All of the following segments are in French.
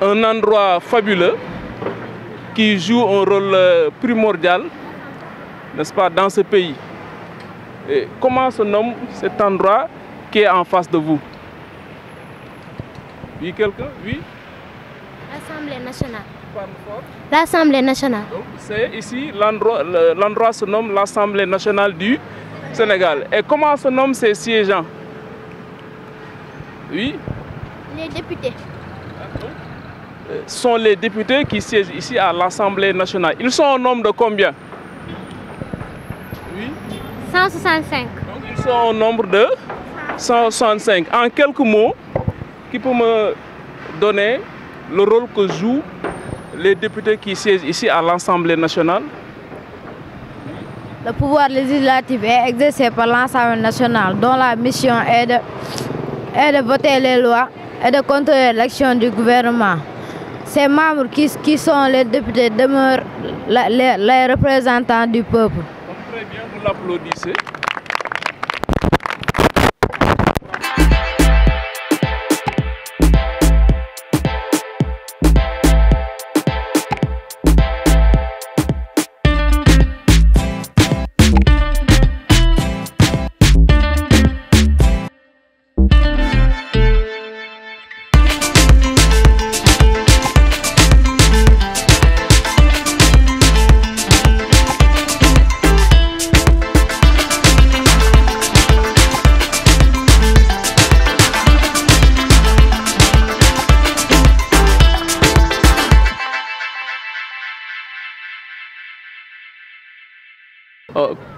un endroit fabuleux qui joue un rôle primordial, n'est-ce pas, dans ce pays. Et comment se nomme cet endroit qui est en face de vous? Oui, quelqu'un? Oui? L'Assemblée nationale. Parle fort. L'Assemblée nationale. C'est ici, l'endroit se nomme l'Assemblée nationale du Sénégal. Et comment se nomment ces siégeants? Oui? Les députés. Sont les députés qui siègent ici à l'Assemblée nationale. Ils sont au nombre de combien? Oui? 165. Donc ils sont au nombre de 165. En quelques mots, qui peut me donner le rôle que jouent les députés qui siègent ici à l'Assemblée nationale? Le pouvoir législatif est exercé par l'Assemblée nationale, dont la mission est de voter les lois et de contrôler l'action du gouvernement. Ces membres qui sont les députés demeurent les représentants du peuple. Très bien, vous l'applaudissez.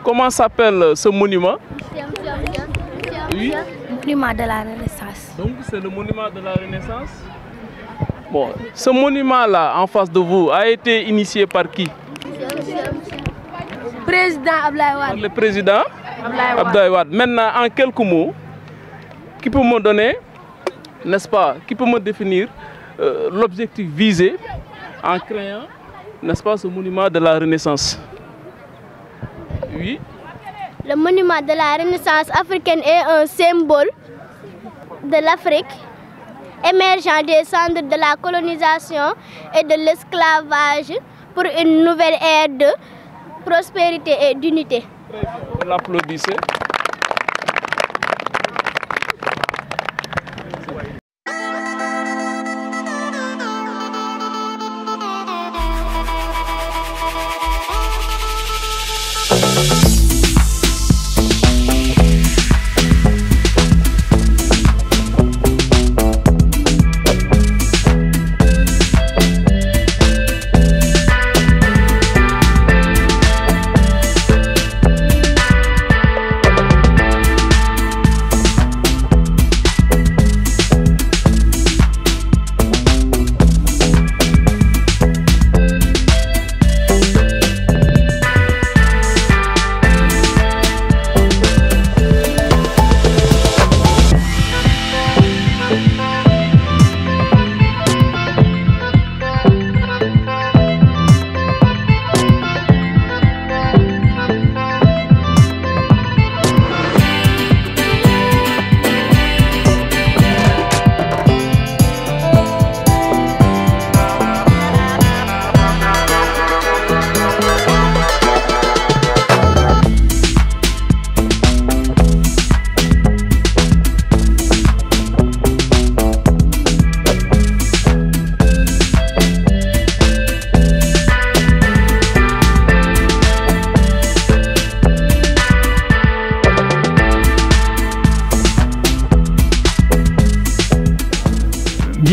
Comment s'appelle ce monument? Oui. Monument de la Renaissance. Donc c'est le monument de la Renaissance. Bon, ce monument-là en face de vous a été initié par qui? Président Abdoulaye Wade. Le président Abdoulaye Wade. Maintenant, en quelques mots, qui peut me donner, n'est-ce pas, qui peut me définir l'objectif visé en créant, n'est-ce pas, ce monument de la Renaissance? Oui. Le monument de la Renaissance africaine est un symbole de l'Afrique, émergeant des cendres de la colonisation et de l'esclavage pour une nouvelle ère de prospérité et d'unité. Vous l'applaudissez.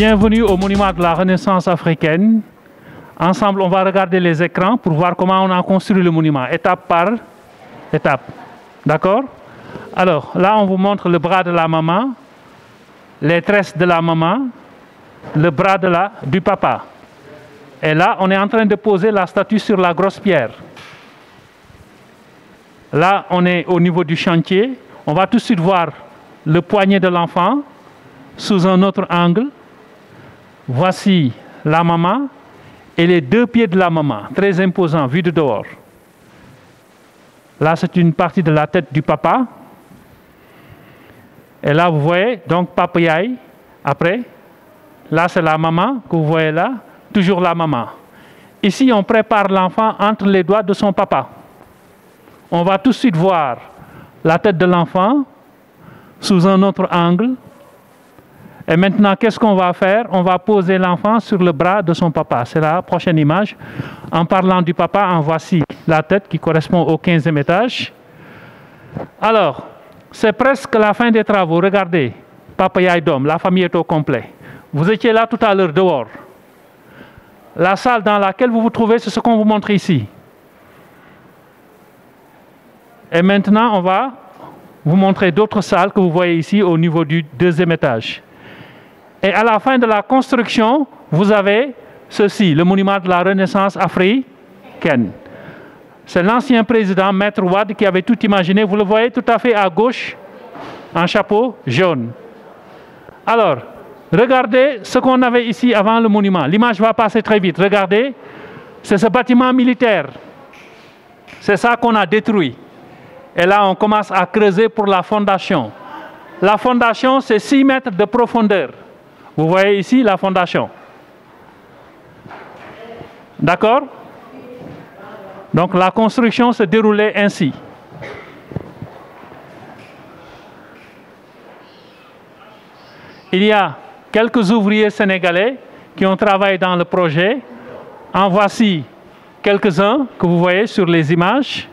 Bienvenue au monument de la Renaissance africaine. Ensemble, on va regarder les écrans pour voir comment on a construit le monument, étape par étape. D'accord? Alors, là, on vous montre le bras de la maman, les tresses de la maman, le bras du papa. Et là, on est en train de poser la statue sur la grosse pierre. Là, on est au niveau du chantier. On va tout de suite voir le poignet de l'enfant sous un autre angle. Voici la maman et les deux pieds de la maman, très imposants, vus de dehors. Là, c'est une partie de la tête du papa. Et là, vous voyez, donc, Papa Yaye, après. Là, c'est la maman que vous voyez là, toujours la maman. Ici, on prépare l'enfant entre les doigts de son papa. On va tout de suite voir la tête de l'enfant sous un autre angle. Et maintenant, qu'est-ce qu'on va faire? On va poser l'enfant sur le bras de son papa. C'est la prochaine image. En parlant du papa, en voici la tête qui correspond au 15e étage. Alors, c'est presque la fin des travaux. Regardez, papa yaay doom, la famille est au complet. Vous étiez là tout à l'heure dehors. La salle dans laquelle vous vous trouvez, c'est ce qu'on vous montre ici. Et maintenant, on va vous montrer d'autres salles que vous voyez ici au niveau du 2e étage. Et à la fin de la construction, vous avez ceci, le monument de la Renaissance africaine. C'est l'ancien président, Maître Wade, qui avait tout imaginé. Vous le voyez tout à fait à gauche, en chapeau jaune. Alors, regardez ce qu'on avait ici avant le monument. L'image va passer très vite. Regardez, c'est ce bâtiment militaire. C'est ça qu'on a détruit. Et là, on commence à creuser pour la fondation. La fondation, c'est 6 mètres de profondeur. Vous voyez ici la fondation. D'accord? Donc la construction se déroulait ainsi. Il y a quelques ouvriers sénégalais qui ont travaillé dans le projet. En voici quelques-uns que vous voyez sur les images.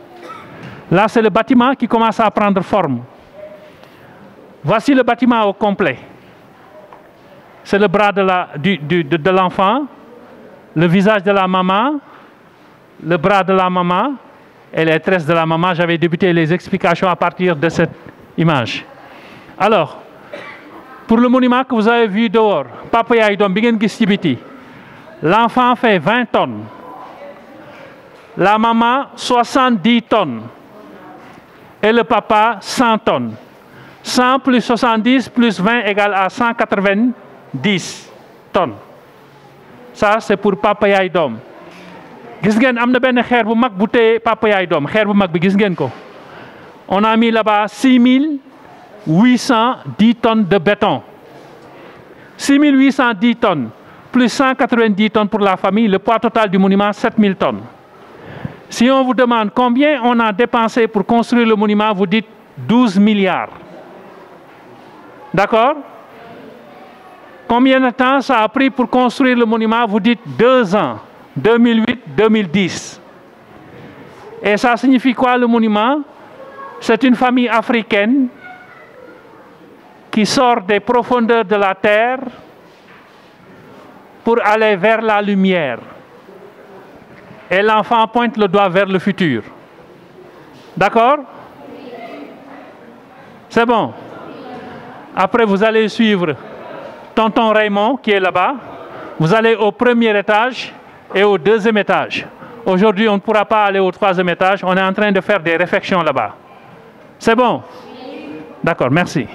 Là, c'est le bâtiment qui commence à prendre forme. Voici le bâtiment au complet. C'est le bras de l'enfant, le visage de la maman, le bras de la maman et les tresses de la maman. J'avais débuté les explications à partir de cette image. Alors, pour le monument que vous avez vu dehors, Papa Yaay Dom bi ngeen gis ci biti, l'enfant fait 20 tonnes. La maman, 70 tonnes. Et le papa, 100 tonnes. 100 plus 70 plus 20 égale à 190 tonnes. Ça, c'est pour Papa Yaay Dom. Gis ngeen am na benn xeer bu mag bu téye Papa Yaay Dom, xeer bu mag bi gis ngeen ko. On a mis là-bas 6810 tonnes de béton. 6810 tonnes plus 190 tonnes pour la famille, le poids total du monument, 7000 tonnes. Si on vous demande combien on a dépensé pour construire le monument, vous dites 12 milliards. D'accord? Combien de temps ça a pris pour construire le monument? Vous dites 2 ans, 2008-2010. Et ça signifie quoi le monument? C'est une famille africaine qui sort des profondeurs de la terre pour aller vers la lumière. Et l'enfant pointe le doigt vers le futur. D'accord? C'est bon. Après, vous allez suivre tonton Raymond qui est là-bas. Vous allez au 1er étage et au 2e étage. Aujourd'hui, on ne pourra pas aller au 3e étage. On est en train de faire des réflexions là-bas. C'est bon? D'accord, merci.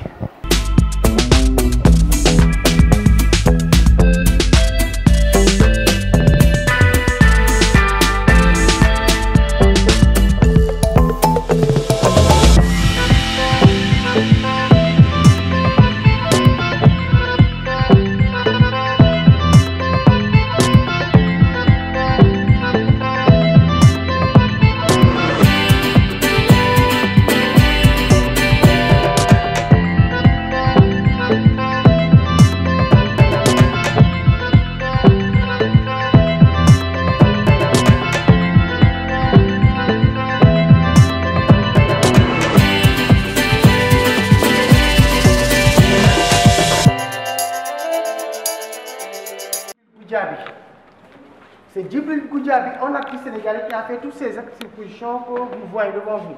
C'est Djibril Goudiaby, un artiste sénégalais qui a fait toutes ces expositions que vous voyez devant vous.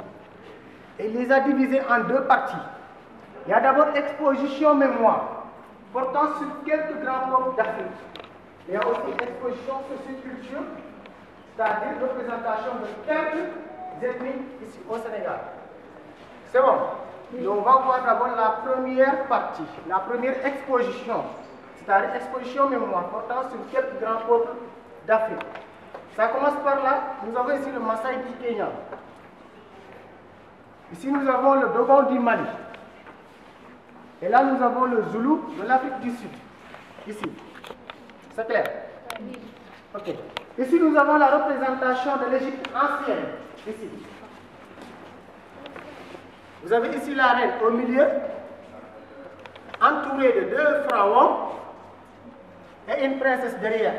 Et il les a divisées en 2 parties. Il y a d'abord exposition mémoire, portant sur quelques grands peuples d'Afrique. Il y a aussi exposition socioculture, c'est-à-dire représentation de quelques ethnies ici au Sénégal. C'est bon. Et on va voir d'abord la première partie, la première exposition, c'est-à-dire exposition mémoire, portant sur quelques grands peuples d'Afrique. Ça commence par là. Nous avons ici le Maasai du Kenya. Ici, nous avons le Dogon du Mali. Et là, nous avons le Zoulou de l'Afrique du Sud. Ici. C'est clair? Ok. Ici, nous avons la représentation de l'Égypte ancienne. Ici. Vous avez ici la reine au milieu, entourée de 2 pharaons et une princesse derrière.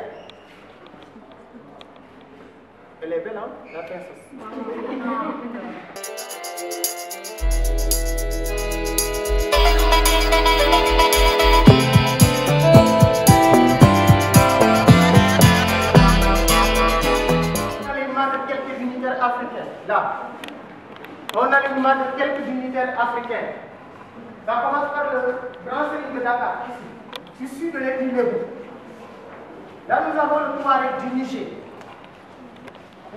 Elle est belle, hein, la princesse. Là, on a l'image de quelques dignitaires africains. Ça commence par le grand seigneur de Dakar, ici, issu de l'ethnie Lébou. Là, nous avons le Touareg du Niger.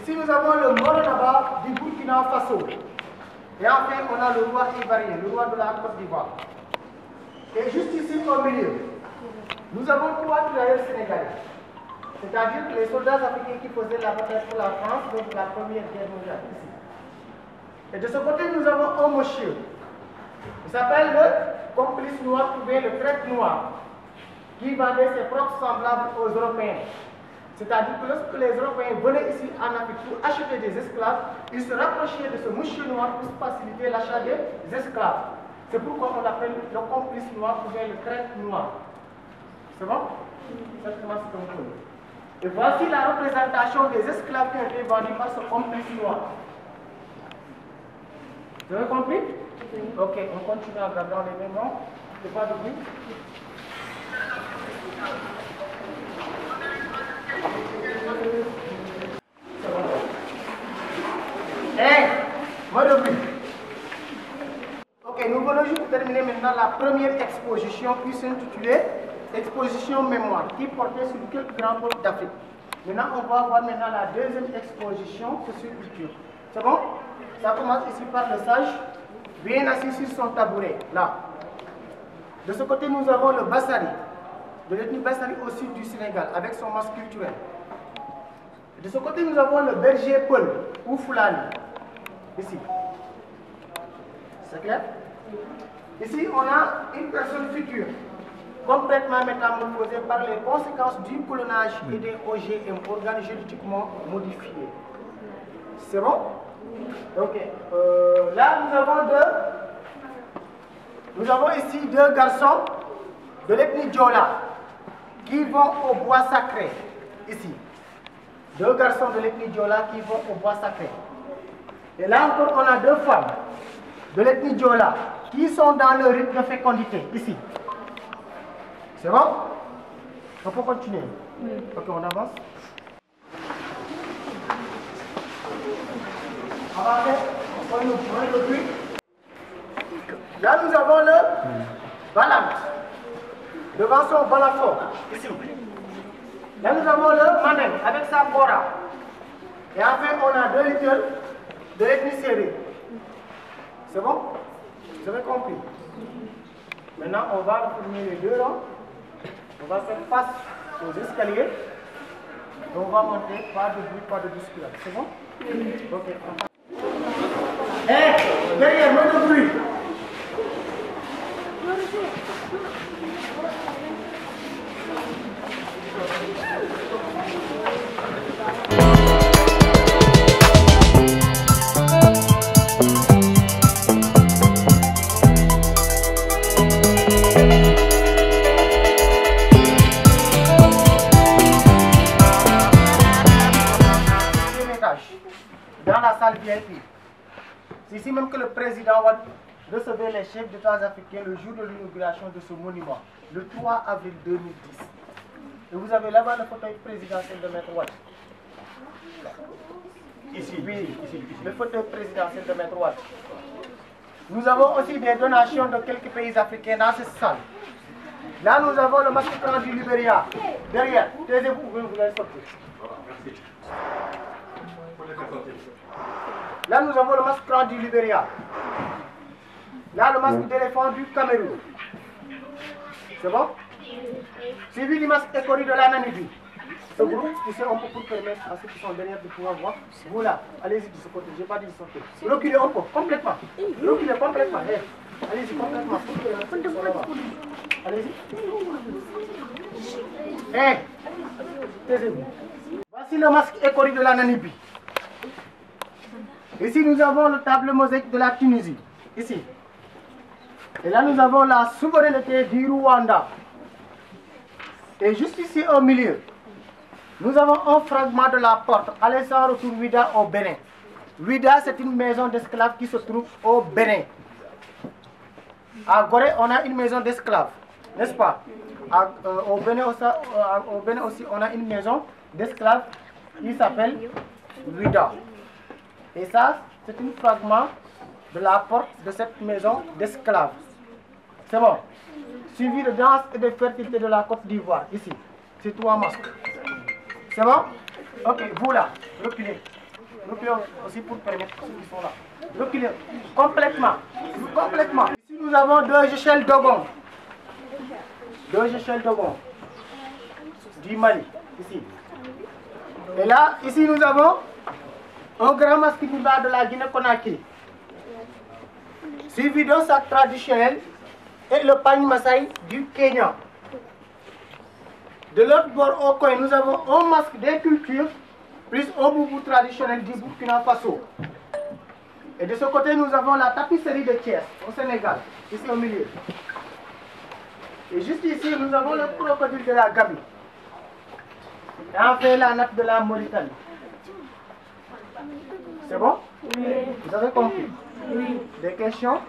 Ici, nous avons le Moronaba du Burkina Faso. Et enfin, on a le roi ivoirien, le roi de la Côte d'Ivoire. Et juste ici, au milieu, nous avons 3 tirailleurs sénégalais. C'est-à-dire que les soldats africains qui faisaient la bataille pour la France lors de la Première Guerre mondiale. Ici. Et de ce côté, nous avons un monsieur. Il s'appelle le complice noir, ou bien le traître noir, qui vendait ses propres semblables aux Européens. C'est-à-dire que lorsque les Européens venaient ici en Afrique pour acheter des esclaves, ils se rapprochaient de ce monsieur noir pour faciliter l'achat des esclaves. C'est pourquoi on l'appelle le complice noir, ou bien le traître noir. C'est bon? Certainement, c'est un peu. Et voici la représentation des esclaves qui ont été vendus par ce complice noir. Vous avez compris? Ok, on continue à regarder les mêmes noms. C'est pas de bruit. Moi de bruit. Ok, nous venons juste de terminer maintenant la première exposition qui s'intitulait Exposition mémoire, qui portait sur quelques grands peuples d'Afrique. Maintenant, on va voir maintenant la deuxième exposition, socioculture. C'est bon? Ça commence ici par le sage, bien assis sur son tabouret, là. De ce côté, nous avons le Bassari, de l'ethnie Bassari au sud du Sénégal, avec son masque culturel. De ce côté, nous avons le berger Paul, ou Foulani, ici. C'est clair? Ici, on a une personne future, complètement métamorphosée par les conséquences du clonage et des OGM, organes génétiquement modifiés. C'est bon? Ok. Là, nous avons ici 2 garçons de l'ethnie Diola qui vont au bois sacré. Ici. 2 garçons de l'ethnie Diola qui vont au bois sacré. Et là encore, on a 2 femmes de l'ethnie Diola qui sont dans le rythme de fécondité. Ici. C'est bon? On peut continuer? Oui. Ok, on avance. Là, nous avons le Balam, devant son balafon, ici. Là, nous avons le Manen, avec sa Bora. Et enfin, on a 2 litres de l'ethnie serrée. C'est bon? Vous avez compris? Maintenant, on va former les 2 rangs. On va faire face aux escaliers. Et on va monter, pas de bruit, pas de bousculade. C'est bon? Ok. Derrière, moins de bruit. Dans la salle VIP. C'est ici même que le président Wade recevait les chefs d'État africains le jour de l'inauguration de ce monument, le 3 avril 2010. Et vous avez là-bas le fauteuil présidentiel de Maître Wade. Ici, oui, ici, le fauteuil présidentiel de Maître Wade. Nous avons aussi des donations de quelques pays africains dans cette salle. Là, nous avons le massacre du Libéria. Derrière, taisez-vous, vous allez sortir. Là, nous avons le masque du Libéria. Là, le masque d'éléphant du Cameroun. C'est bon? Suivi du masque écori de la Namibie. Ce groupe, poussez un peu pour permettre à ceux qui sont derrière de pouvoir voir. Vous là, allez-y de ce côté. Je n'ai pas dit de sortir. Reculez un peu, complètement. Reculez complètement. Allez-y complètement. Allez-y. taisez-vous. Voici le masque écori de la Namibie. Ici, nous avons le tableau mosaïque de la Tunisie. Ici. Et là, nous avons la souveraineté du Rwanda. Et juste ici au milieu, nous avons un fragment de la porte aller sans retour Ouida au Bénin. Ouida, c'est une maison d'esclaves qui se trouve au Bénin. À Gorée, on a une maison d'esclaves, n'est-ce pas? Au Bénin aussi, on a une maison d'esclaves qui s'appelle Ouida. Et ça, c'est un fragment de la porte de cette maison d'esclaves. C'est bon. Suivi de danse et de fertilité de la Côte d'Ivoire, ici. C'est 3 masques. C'est bon? Ok, vous là, reculez. Reculez aussi pour permettre ceux qui sont là. Reculez complètement. Complètement. Ici, nous avons 2 échelles d'Ogon. 2 échelles d'Ogon. Du Mali, ici. Et là, ici, nous avons un grand masque de la Guinée-Conakry. Suivi d'un sac traditionnel et le pagne Maasai du Kenya. De l'autre bord au coin, nous avons un masque des cultures plus un boubou traditionnel du Burkina Faso. Et de ce côté, nous avons la tapisserie de Thiès au Sénégal, ici au milieu. Et juste ici, nous avons le crocodile de la Gambie. Et enfin, la nappe de la Mauritanie. C'est bon? Oui. Vous avez compris? Oui. Des questions?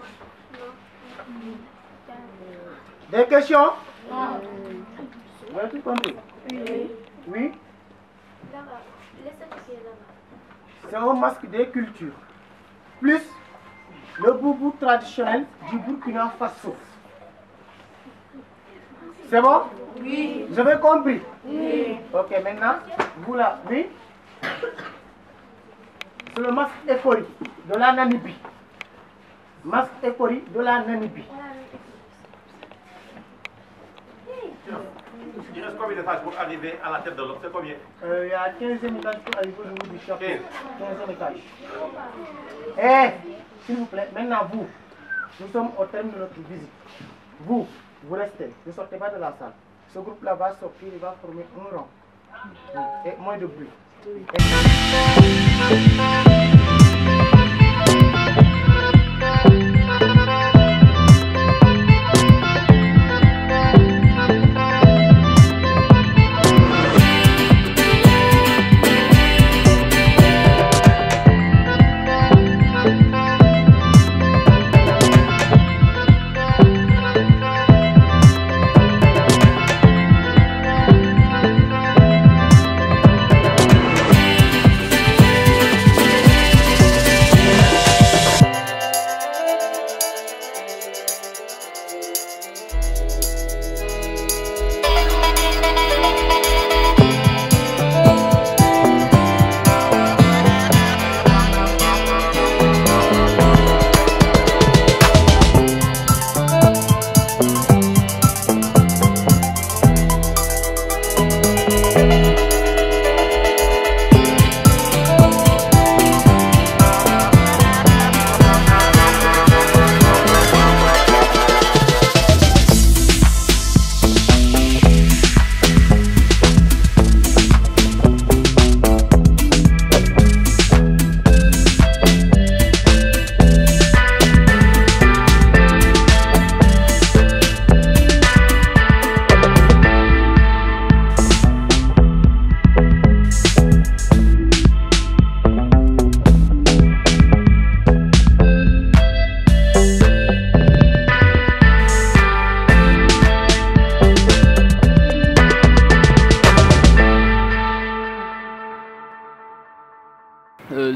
Des questions? Non. Vous avez tout compris? Oui. Oui? C'est un masque des cultures. Plus le boubou traditionnel du Burkina Faso. C'est bon? Oui. Vous avez compris? Oui. Ok, maintenant, vous là, oui? C'est le masque écori de la Namibie. Masque écori de la Namibie. Il reste combien d'étages pour arriver à la tête de l'homme? C'est combien? Il y a 15e étage pour arriver au niveau du chapeau. 15e étage. Eh, s'il vous plaît, maintenant vous, nous sommes au terme de notre visite. Vous restez, ne sortez pas de la salle. Ce groupe-là va sortir, il va former un rang. Et moins de bruit.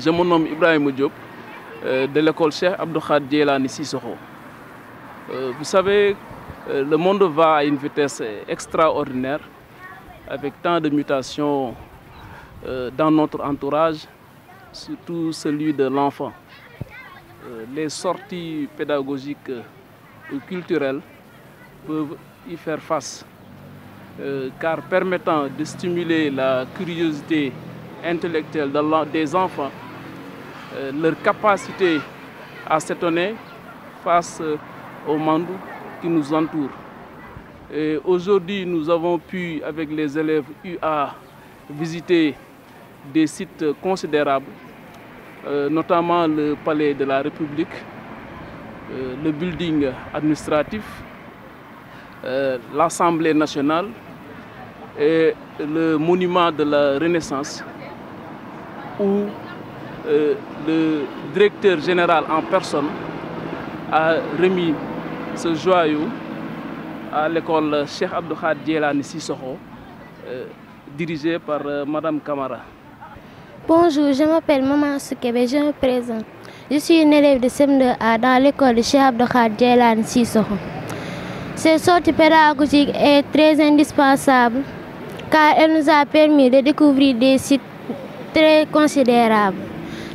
Je me nomme Ibrahim Diop de l'école Cheikh Abdou Khadre Djeylani Sissoko. Vous savez, le monde va à une vitesse extraordinaire avec tant de mutations dans notre entourage, surtout celui de l'enfant. Les sorties pédagogiques ou culturelles peuvent y faire face, car permettant de stimuler la curiosité intellectuelle des enfants, leur capacité à s'étonner face au monde qui nous entoure. Aujourd'hui, nous avons pu, avec les élèves UA visité des sites considérables, notamment le palais de la République, le building administratif, l'Assemblée nationale et le monument de la Renaissance, où le directeur général en personne a remis ce joyau à l'école Cheikh Abdou Khadre Djeylani Sissoko, dirigée par Madame Camara. Bonjour, je m'appelle Maman Soukébé, je me présente. Je suis une élève de CM2A dans l'école de Cheikh Abdou Khadre Djeylani Sissoko. Cette sortie pédagogique est très indispensable car elle nous a permis de découvrir des sites très considérables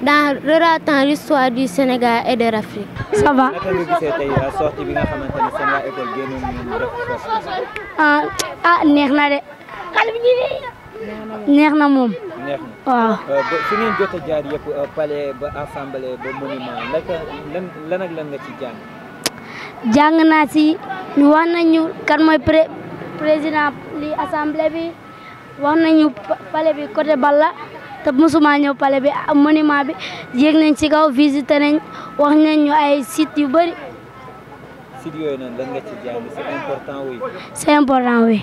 dans relatant l'histoire du Sénégal et de l'Afrique. Ça va. Neex na de. Neex na moom. waaw. fi ngeen jot a jaar yëpp palais ba assemblée ba monument lan ak lan nga ci jàng. jàng naa ci ñu wax nañu kan mooy président li assemblée bi wax nañu palais bi côté Balla te musuma ñëw palais bi monument bi yéeg nañ ci kaw visité nañ wax nañ ñu ay sites yu bëri. sites yooyu noonu lan nga ci jàng c'est important oui. c'est important oui.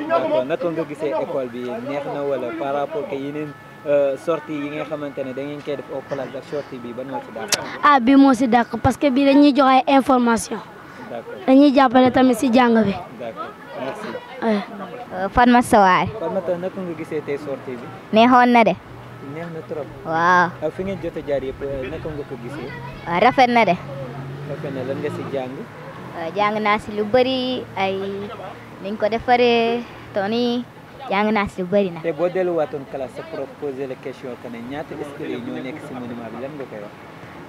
d'accord naka nga gisee école bi neex na wala par rapport ak yeneen sortie yi nga xamante ne da ngeen koy def au collège ak sortie bi ban moo ci dàq. bi moo ci dàq parce que bii dañuy joxe ay information. d'accord dañuy jàppale tamit ci jàng bi. d'accord merci. Fatma Sawar. Fatma naka nga gisee tey sortie bi. neexoon na de. neex na trop. waaw. fi ngeen jot a jaar yëpp naka nga ko gisee. rafet na de. rafet na lan nga ci jàng. jàng naa ci lu bëri ay niñ ko defaree toni jàng naa ci lu bëri na. te boo delluwaatoon classe sa prof posé la question que ne ñaata escalier ñoo nekk ci monument bi lan nga koy wax.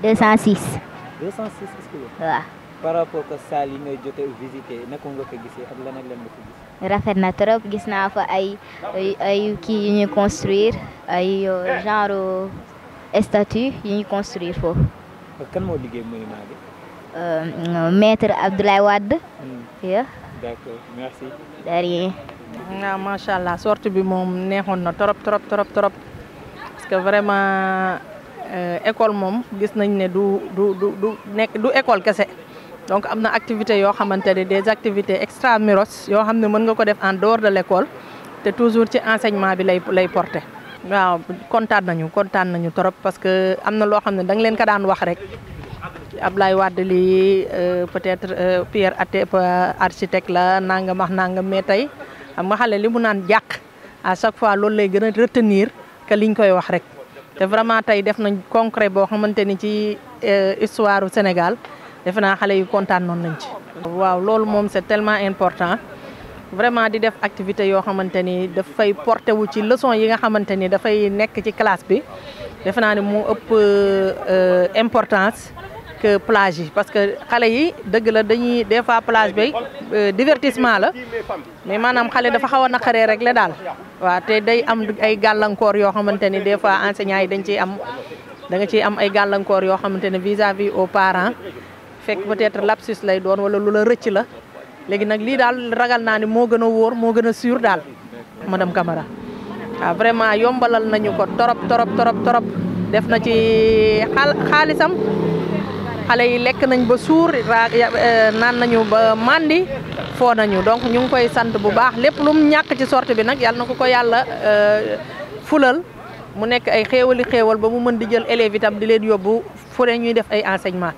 206. 206 escalier. waaw. par rapport que salle yi nga jotee visité naka nga ko gisee ak lan ak lan nga ko gis. rafet na trop gis naa fa ay kii yu ñuy construire ay genre statue yu ñuy construire foofu. kan moo liggéey monument bi. maître Abdoulaye Wade. d'accord merci. de rien. macha allah sortie bi moom neexoon na trop parce que vraiment école moom gis nañ ne du école kese donc am na activité yoo xamante ne des activités extramuros yoo xam ne mën nga ko def en dehors de l'école te toujours ci enseignement bi lay porter. waaw kontaan nañu trop parce que am na loo xam ne da nga leen ko daan wax rek. Ablaye Wade lii peut-être Pierre Atep architecte la nangam wax nangam mais tey xam nga xale li mu naan jàq à chaque fois loolu lay gën a retenir que liñ koy wax rek te vraiment tey def nañ concret boo xamante ni ci histoire du Sénégal defe naa xale yu kontaan noonu nañ ci. waaw loolu moom c'est tellement important vraiment di def activité yoo xamante ni dafay porté wu ci leçon yi nga xamante ni dafay nekk ci classe bi defe naa ni moo ëpp importance. que plage yi parce que xale yi dëgg la dañuy des fois plage bi divertissement la mais maanaam xale dafa xaw a naqaree rek la daal waaw te day am ay gàllankoor yoo xamante ni des fois enseignants yi da nga ciy am ay gàllankoor yoo xamante ne vis-à-vis aux parents fekk peut-être lapsus lay doon wala lu la rëcc la léegi nag lii daal ragal naa ni moo gën a wóor moo gën a sûr daal madame Camara waaw vraiment yombalal nañu ko torop def na ci xaalisam. xale yi lekk nañ ba suur naan nañu ba mandi foo nañu donc ñu ngi koy sant bu baax lépp lu mu ñàkk ci sortie bi nag yàlla na ko yàlla fulal mu nekk ay xéewal ba mu mën di jël élèves itam di leen yóbbu fu ne ñuy def ay enseignement